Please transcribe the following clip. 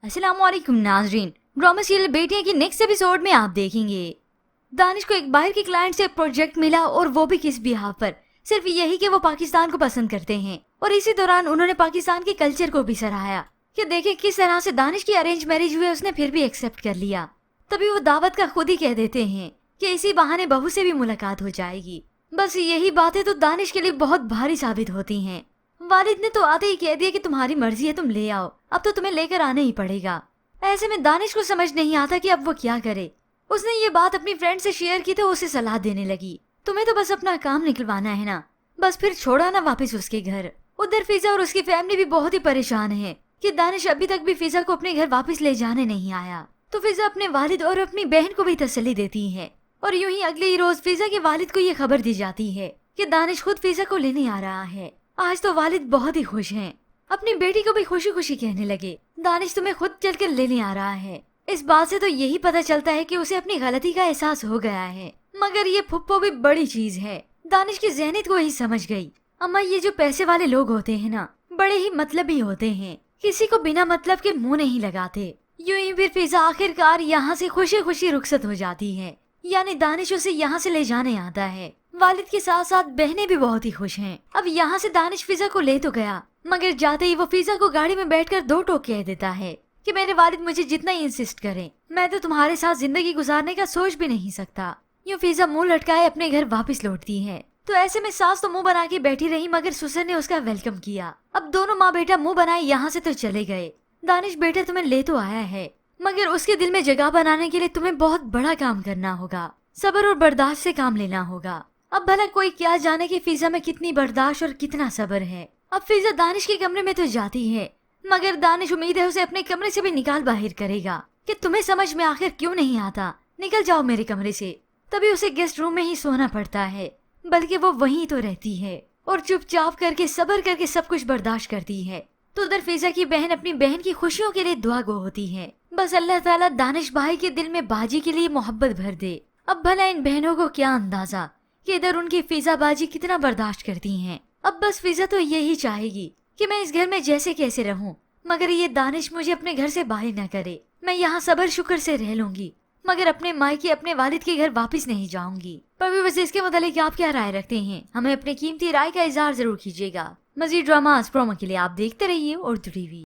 अस्सलाम वालेकुम नाजरीन, ड्रामा सीरियल बेटियां की नेक्स्ट एपिसोड में आप देखेंगे दानिश को एक बाहर के क्लाइंट से प्रोजेक्ट मिला और वो भी किस बिहाफ पर, सिर्फ यही कि वो पाकिस्तान को पसंद करते हैं। और इसी दौरान उन्होंने पाकिस्तान के कल्चर को भी सराहा कि देखे किस तरह से दानिश की अरेंज मैरिज हुई, उसने फिर भी एक्सेप्ट कर लिया। तभी वो दावत का खुद ही कह देते हैं कि इसी बहाने बहू से भी मुलाकात हो जाएगी। बस यही बातें तो दानिश के लिए बहुत भारी साबित होती हैं। वालिद ने तो आते ही कह दिया कि तुम्हारी मर्जी है, तुम ले आओ, अब तो तुम्हें लेकर आना ही पड़ेगा। ऐसे में दानिश को समझ नहीं आता कि अब वो क्या करे। उसने ये बात अपनी फ्रेंड से शेयर की तो उसे सलाह देने लगी, तुम्हें तो बस अपना काम निकलवाना है ना, बस फिर छोड़ा ना वापस उसके घर। उधर फिजा और उसकी फैमिली भी बहुत ही परेशान है कि दानिश अभी तक भी फिजा को अपने घर वापस ले जाने नहीं आया। तो फिजा अपने वालिद और अपनी बहन को भी तसल्ली देती है। और यूं ही अगले ही रोज फिजा के वालिद को ये खबर दी जाती है कि दानिश खुद फिजा को लेने आ रहा है। आज तो वालिद बहुत ही खुश हैं। अपनी बेटी को भी खुशी खुशी कहने लगे, दानिश तुम्हें खुद चलकर लेने आ रहा है। इस बात से तो यही पता चलता है कि उसे अपनी गलती का एहसास हो गया है। मगर ये फुप्पो भी बड़ी चीज है। दानिश की ज़हनियत को ही समझ गई। अम्मा, ये जो पैसे वाले लोग होते हैं ना, बड़े ही मतलबी होते हैं, किसी को बिना मतलब के मुंह नहीं लगाते। यूं ही फिर फिजा आखिरकार यहाँ से खुशी खुशी रुखसत हो जाती है, यानी दानिश उसे यहाँ से ले जाने आता है। वालिद के साथ साथ बहनें भी बहुत ही खुश हैं। अब यहाँ से दानिश फिजा को ले तो गया, मगर जाते ही वो फिजा को गाड़ी में बैठकर दो टोक कह देता है कि मेरे वालिद मुझे जितना ही इंसिस्ट करें, मैं तो तुम्हारे साथ जिंदगी गुजारने का सोच भी नहीं सकता। यूं फिजा मुंह लटकाए अपने घर वापस लौटती है। तो ऐसे में सास तो मुंह बना के बैठी रही, मगर ससुर ने उसका वेलकम किया। अब दोनों माँ बेटा मुंह बनाए यहाँ से तो चले गए। दानिश बेटा तुम्हें ले तो आया है, मगर उसके दिल में जगह बनाने के लिए तुम्हें बहुत बड़ा काम करना होगा, सब्र और बर्दाश्त से काम लेना होगा। अब भला कोई क्या जाने कि फिजा में कितनी बर्दाश्त और कितना सब्र है। अब फिजा दानिश के कमरे में तो जाती है, मगर दानिश उम्मीद है उसे अपने कमरे से भी निकाल बाहर करेगा कि तुम्हें समझ में आखिर क्यों नहीं आता, निकल जाओ मेरे कमरे से। तभी उसे गेस्ट रूम में ही सोना पड़ता है, बल्कि वो वहीं तो रहती है और चुपचाप करके सब्र करके सब कुछ बर्दाश्त करती है। तो उधर फिजा की बहन अपनी बहन की खुशियों के लिए दुआ गो होती है, बस अल्लाह ताला दानिश भाई के दिल में बाजी के लिए मोहब्बत भर दे। अब भला इन बहनों को क्या अंदाजा कि इधर उनकी फिजा बाजी कितना बर्दाश्त करती हैं। अब बस फिजा तो यही चाहेगी कि मैं इस घर में जैसे कैसे रहूं, मगर ये दानिश मुझे अपने घर से बाहर न करे। मैं यहाँ सब्र शुक्र से रह लूंगी, मगर अपने मायके अपने वालिद के घर वापस नहीं जाऊंगी। पर भी वैसे इसके मुतालिक आप क्या राय रखते हैं, हमें अपनी कीमती राय का इजहार जरूर कीजिएगा। मजीद ड्रामास प्रोमो के लिए आप देखते रहिए उर्दू टीवी।